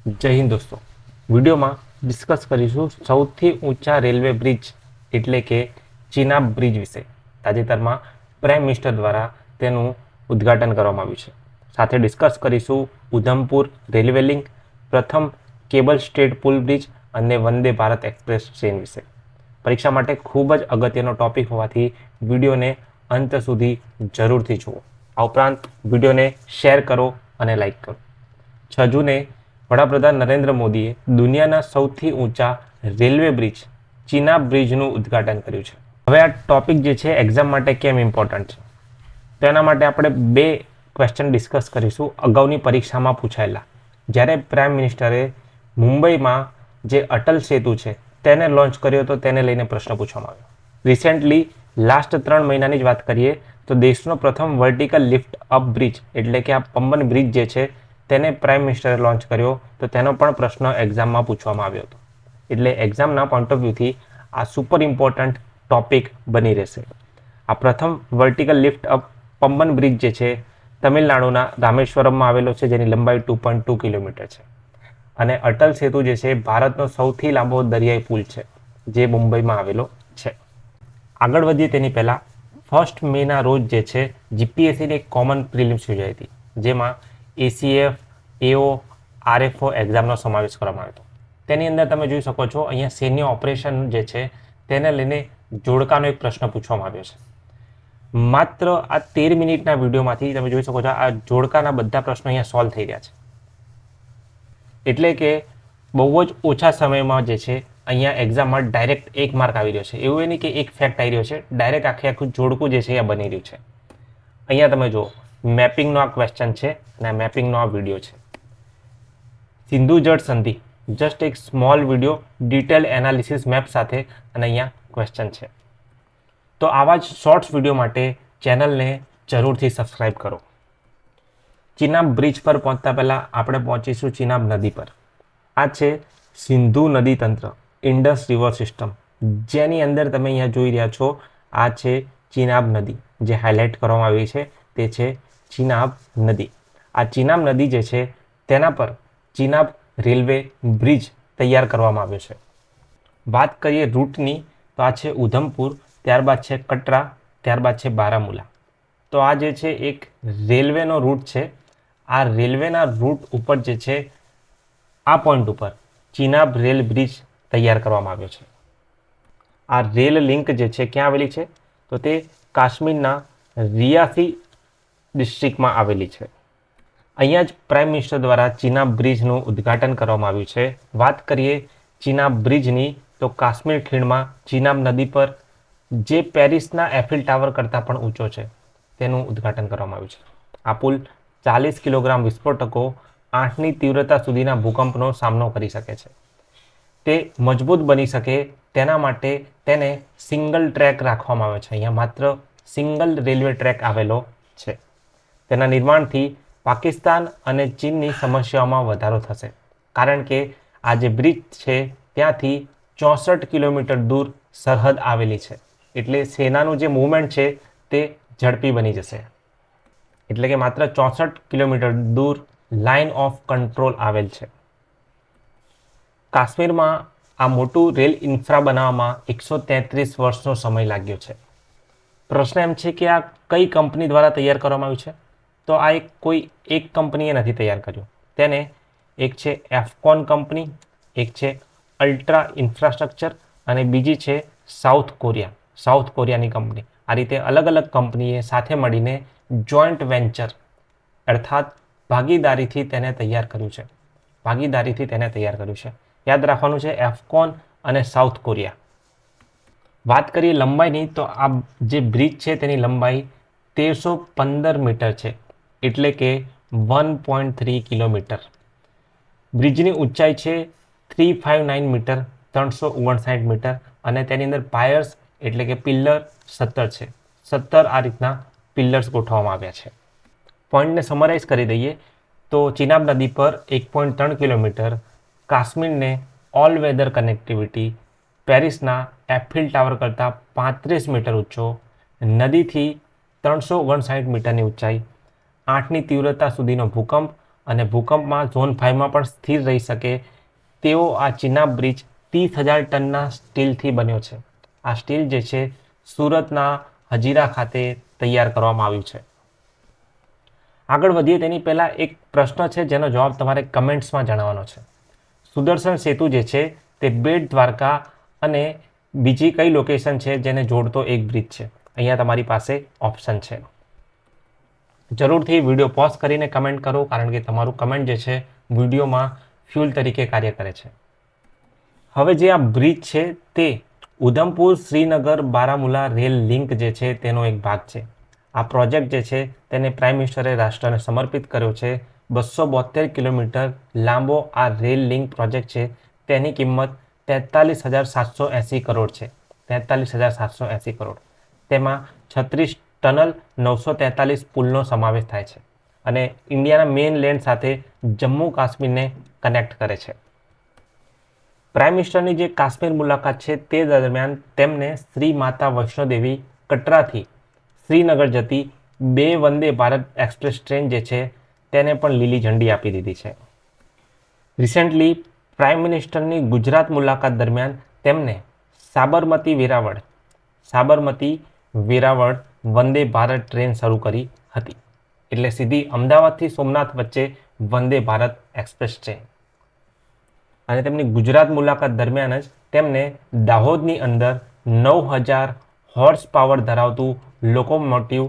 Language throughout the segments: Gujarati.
જય હિન્દ દોસ્તો, વિડીયોમાં ડિસ્કસ કરીશું સૌથી ઊંચા રેલવે બ્રિજ એટલે કે ચિનાબ બ્રિજ વિશે. તાજેતરમાં પ્રાઇમ મિનિસ્ટર દ્વારા તેનું ઉદ્ઘાટન કરવામાં આવ્યું છે. સાથે ડિસ્કસ કરીશું ઉધમપુર રેલવે લિંક, પ્રથમ કેબલ સ્ટેટ પુલ બ્રિજ અને વંદે ભારત એક્સપ્રેસ ટ્રેન વિશે. પરીક્ષા માટે ખૂબ જ અગત્યનો ટોપિક હોવાથી વિડીયોને અંત સુધી જરૂરથી જુઓ. આ ઉપરાંત વિડીયોને શેર કરો અને લાઈક કરો. 6 જૂને વડાપ્રધાન નરેન્દ્ર મોદીએ દુનિયાના સૌથી ઊંચા રેલવે બ્રિજ ચિનાબ બ્રિજનું ઉદ્ઘાટન કર્યું છે. હવે આ ટોપિક જે છે એક્ઝામ માટે કેમ ઇમ્પોર્ટન્ટ છે તેના માટે આપણે બે ક્વેશ્ચન ડિસ્કસ કરીશું અગાઉની પરીક્ષામાં પૂછાયેલા. જ્યારે પ્રાઇમ મિનિસ્ટરે મુંબઈમાં જે અટલ સેતુ છે તેને લોન્ચ કર્યો તો તેને લઈને પ્રશ્ન પૂછવામાં આવ્યો. રિસેન્ટલી લાસ્ટ 3 મહિનાની જ વાત કરીએ તો દેશનો પ્રથમ વર્ટિકલ લિફ્ટ અપ બ્રિજ એટલે કે આ પમ્બન બ્રિજ જે છે તેને પ્રાઇમ મિનિસ્ટરે લોન્ચ કર્યો તો તેનો પણ પ્રશ્ન એક્ઝામમાં પૂછવામાં આવ્યો હતો. એટલે એક્ઝામના પોઈન્ટ ઓફ વ્યૂથી આ સુપર ઇમ્પોર્ટન્ટ ટોપિક બની રહેશે. આ પ્રથમ વર્ટિકલ લિફ્ટ અપ પમ્બન બ્રિજ જે છે તમિલનાડુના રામેશ્વરમમાં આવેલો છે, જેની લંબાઈ 2.2 કિલોમીટર છે. અને અટલ સેતુ જે છે ભારતનો સૌથી લાંબો દરિયાઈ પુલ છે જે મુંબઈમાં આવેલો છે. આગળ વધીએ તેની પહેલા 1 મેના રોજ જે છે જીપીએસસીની એક કોમન પ્રિલિમ્સ યોજાઈ હતી, જેમાં એસીએફ, એઓ, આરએફઓ એક્ઝામનો સમાવેશ કરવામાં આવ્યો હતો. તેની અંદર તમે જોઈ શકો છો અહીંયા સૈન્ય ઓપરેશન જે છે તેને લઈને જોડકાનો એક પ્રશ્ન પૂછવામાં આવ્યો છે. માત્ર આ 13 મિનિટના વિડીયોમાંથી તમે જોઈ શકો છો આ જોડકાના બધા પ્રશ્નો અહીંયા સોલ્વ થઈ રહ્યા છે. એટલે કે બહુ જ ઓછા સમયમાં જે છે અહીંયા એક્ઝામમાં ડાયરેક્ટ 1 માર્ક આવી રહ્યો છે. એવું નહીં કે એક ફેક્ટ આવી રહ્યો છે, ડાયરેક્ટ આખું જોડકું જે છે અહીંયા બની રહ્યું છે. અહીંયા તમે જુઓ મેપિંગનો આ ક્વેશ્ચન છે અને આ મેપિંગનો આ વિડીયો છે. સિંધુ જળ સંધિ, જસ્ટ એક small video detail analysis map સાથે અને અહીંયા ક્વેશ્ચન છે. તો આવા જ શોર્ટ્સ વિડીયો માટે ચેનલને જરૂરથી સબસ્ક્રાઇબ કરો. ચિનાબ બ્રિજ પર પહોંચતા પહેલાં આપણે પહોંચીશું ચિનાબ નદી પર. આ છે સિંધુ નદી તંત્ર, ઇન્ડસ રિવર સિસ્ટમ, જેની અંદર તમે અહીંયા જોઈ રહ્યા છો આ છે ચિનાબ નદી. જે હાઇલાઇટ કરવામાં આવી છે તે છે ચિનાબ નદી. આ ચિનાબ નદી જે છે તેના પર ચિનાબ રેલવે બ્રિજ તૈયાર કરવામાં આવ્યો છે. વાત કરીએ રૂટની તો આ છે ઉધમપુર, ત્યારબાદ છે કટરા, ત્યારબાદ છે બારામુલા. તો આ જે છે એક રેલવેનો રૂટ છે. આ રેલવેના રૂટ ઉપર જે છે આ પોઈન્ટ ઉપર ચિનાબ રેલ બ્રિજ તૈયાર કરવામાં આવ્યો છે. આ રેલ લિંક જે છે ક્યાં આવેલી છે તો તે કાશ્મીરના રિયાસી ડિસ્ટ્રિક્ટમાં આવેલી છે. અહીંયા જ પ્રાઇમ મિનિસ્ટર દ્વારા ચિનાબ બ્રિજનું ઉદ્ઘાટન કરવામાં આવ્યું છે. વાત કરીએ ચિનાબ બ્રિજની તો કાશ્મીર ખીણમાં ચિનાબ નદી પર જે પેરિસના એફિલ ટાવર કરતાં પણ ઊંચો છે તેનું ઉદ્ઘાટન કરવામાં આવ્યું છે. આ પુલ 40 કિલોગ્રામ વિસ્ફોટકો 8ની તીવ્રતા સુધીના ભૂકંપનો સામનો કરી શકે છે. તે મજબૂત બની શકે તેના માટે તેને સિંગલ ટ્રેક રાખવામાં આવે છે. અહીંયા માત્ર સિંગલ રેલવે ટ્રેક આવેલો છે. તેના નિર્માણથી પાકિસ્તાન અને ચીનની સમસ્યાઓમાં વધારો થશે, કારણ કે આ જે બ્રિજ છે ત્યાંથી 64 કિલોમીટર દૂર સરહદ આવેલી છે. એટલે સેનાનું જે મૂવમેન્ટ છે તે ઝડપી બની જશે. એટલે કે માત્ર 64 કિલોમીટર દૂર લાઇન ઓફ કંટ્રોલ આવેલ છે. કાશ્મીરમાં આ મોટું રેલ ઇન્ફ્રા બનાવવામાં 133 વર્ષનો સમય લાગ્યો છે. પ્રશ્ન એમ છે કે આ કઈ કંપની દ્વારા તૈયાર કરવામાં આવ્યું છે તો આ કોઈ એક કંપનીએ નથી તૈયાર કર્યું. તેને એક છે એફકોન કંપની, એક છે અલ્ટ્રા ઇન્ફ્રાસ્ટ્રક્ચર અને બીજી છે સાઉથ કોરિયાની કંપની. આ રીતે અલગ અલગ કંપનીએ સાથે મળીને જોઈન્ટ વેન્ચર અર્થાત ભાગીદારીથી તેને તૈયાર કર્યું છે. યાદ રાખવાનું છે એફકોન અને સાઉથ કોરિયા. વાત કરીએ લંબાઈની તો આ જે બ્રિજ છે તેની લંબાઈ 1315 મીટર છે, એટલે કે 1.3 કિલોમીટર. બ્રિજની ઊંચાઈ છે 359 મીટર, 359 મીટર અને તેની અંદર પાયર્સ એટલે કે પિલ્લર 17 છે. 17 આ રીતના પિલ્લર્સ ગોઠવવામાં આવ્યા છે. પોઈન્ટને સમરાઇઝ કરી દઈએ તો ચિનાબ નદી પર 1.3 કિલોમીટર, કાશ્મીરને ઓલ વેધર કનેક્ટિવિટી, પેરિસના એફિલ ટાવર કરતાં 35 મીટર ઊંચો, નદીથી 359 મીટરની ઊંચાઈ, 8ની તીવ્રતા સુધીનો ભૂકંપ અને ભૂકંપમાં ઝોન 5માં પણ સ્થિર રહી શકે તેવો આ ચિનાબ બ્રિજ 30,000 ટનના સ્ટીલથી બન્યો છે. આ સ્ટીલ જે છે સુરતના હજીરા ખાતે તૈયાર કરવામાં આવ્યું છે. આગળ વધીએ તેની પહેલા એક પ્રશ્ન છે જેનો જવાબ તમારે કમેન્ટ્સમાં જણાવવાનો છે. સુદર્શન સેતુ જે છે તે બેટ દ્વારકા અને બીજી કઈ લોકેશન છે જેને જોડતો એક બ્રિજ છે? અહીંયા તમારી પાસે ઓપ્શન છે. જરૂરથી વિડીયો પોઝ કરીને કમેન્ટ કરો, કારણ કે તમારું કમેન્ટ જે છે વિડીયોમાં ફ્યુલ તરીકે કાર્ય કરે છે. હવે જે આ બ્રિજ છે તે ઉધમપુર શ્રીનગર બારામુલા રેલ લિંક જે છે તેનો એક ભાગ છે. આ પ્રોજેક્ટ જે છે તેને પ્રાઇમ મિનિસ્ટરે રાષ્ટ્રને સમર્પિત કર્યો છે. 272 કિલોમીટર લાંબો આ રેલ લિંક પ્રોજેક્ટ છે. તેની કિંમત 43,780 કરોડ છે. 43,780 કરોડ. તેમાં 36 ટનલ 943 પુલનો સમાવેશ થાય છે અને ઇન્ડિયાના મેઇન લેન્ડ સાથે જમ્મુ કાશ્મીરને કનેક્ટ કરે છે. પ્રાઇમ મિનિસ્ટરની જે કાશ્મીર મુલાકાત છે તે દરમિયાન તેમને શ્રી માતા વૈષ્ણોદેવી કટરાથી શ્રીનગર જતી 2 વંદે ભારત એક્સપ્રેસ ટ્રેન જે છે તેને પણ લીલી ઝંડી આપી દીધી છે. રિસેન્ટલી પ્રાઇમ મિનિસ્ટરની ગુજરાત મુલાકાત દરમિયાન તેમને સાબરમતી વેરાવળ વંદે ભારત ટ્રેન શરૂ કરી હતી. એટલે સીધી અમદાવાદથી સોમનાથ વચ્ચે વંદે ભારત એક્સપ્રેસ ટ્રેન. અને તેમની ગુજરાત મુલાકાત દરમિયાન જ તેમને દાહોદની અંદર 9,000 હોર્સ પાવર ધરાવતું locomotive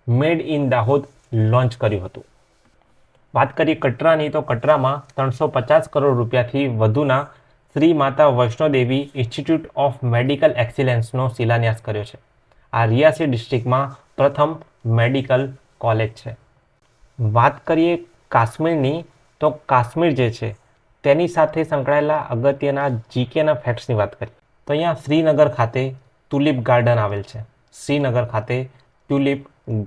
made in Dahod launch કર્યું હતું. વાત કરીએ કટરાની, તો કટરામાં 350 કરોડ રૂપિયાથી વધુના શ્રી માતા વૈષ્ણોદેવી ઇન્સ્ટિટ્યૂટ ઓફ મેડિકલ એક્સિલન્સનો શિલાન્યાસ કર્યો છે. આ રિયાસી ડિસ્ટ્રિક્ટમાં પ્રથમ મેડિકલ કોલેજ છે. વાત કરીએ કાશ્મીરની, તો કાશ્મીર જે છે તેની સાથે સંકળાયેલા અગત્યના જીકેના ફેક્ટ્સની વાત કરીએ તો અહીંયા શ્રીનગર ખાતે ટ્યુલિપ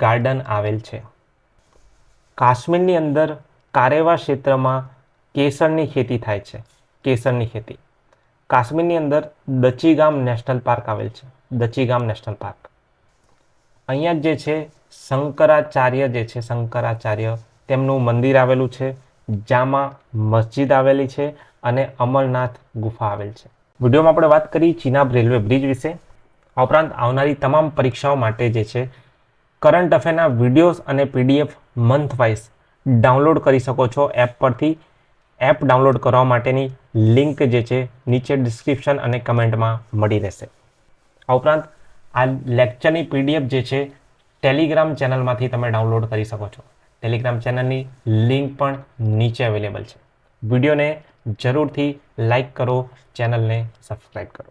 ગાર્ડન આવેલ છે. કાશ્મીરની અંદર કારેવા ક્ષેત્રમાં કેસરની ખેતી થાય છે. કાશ્મીરની અંદર દચીગામ નેશનલ પાર્ક આવેલ છે. અહીંયા જે છે શંકરાચાર્ય તેમનું મંદિર આવેલું છે. જામા મસ્જિદ આવેલી છે અને અમરનાથ ગુફા આવેલ છે. વિડીયોમાં આપણે વાત કરી ચિનાબ રેલવે બ્રિજ વિશે. આ ઉપરાંત આવનારી તમામ પરીક્ષાઓ માટે જે છે કરંટ અફેરના વિડીયોઝ અને PDF મંથ વાઇઝ ડાઉનલોડ કરી શકો છો એપ પરથી. એપ ડાઉનલોડ કરવા માટેની લિંક જે છે નીચે ડિસ્ક્રિપ્શન અને કમેન્ટમાં મળી રહેશે. આ ઉપરાંત આ લેક્ચરની PDF જે છે ટેલિગ્રામ ચેનલમાંથી તમે ડાઉનલોડ કરી શકો છો. ટેલિગ્રામ ચેનલની લિંક પણ નીચે અવેલેબલ છે. વિડીયોને જરૂરથી લાઈક કરો, ચેનલને સબસ્ક્રાઈબ કરો.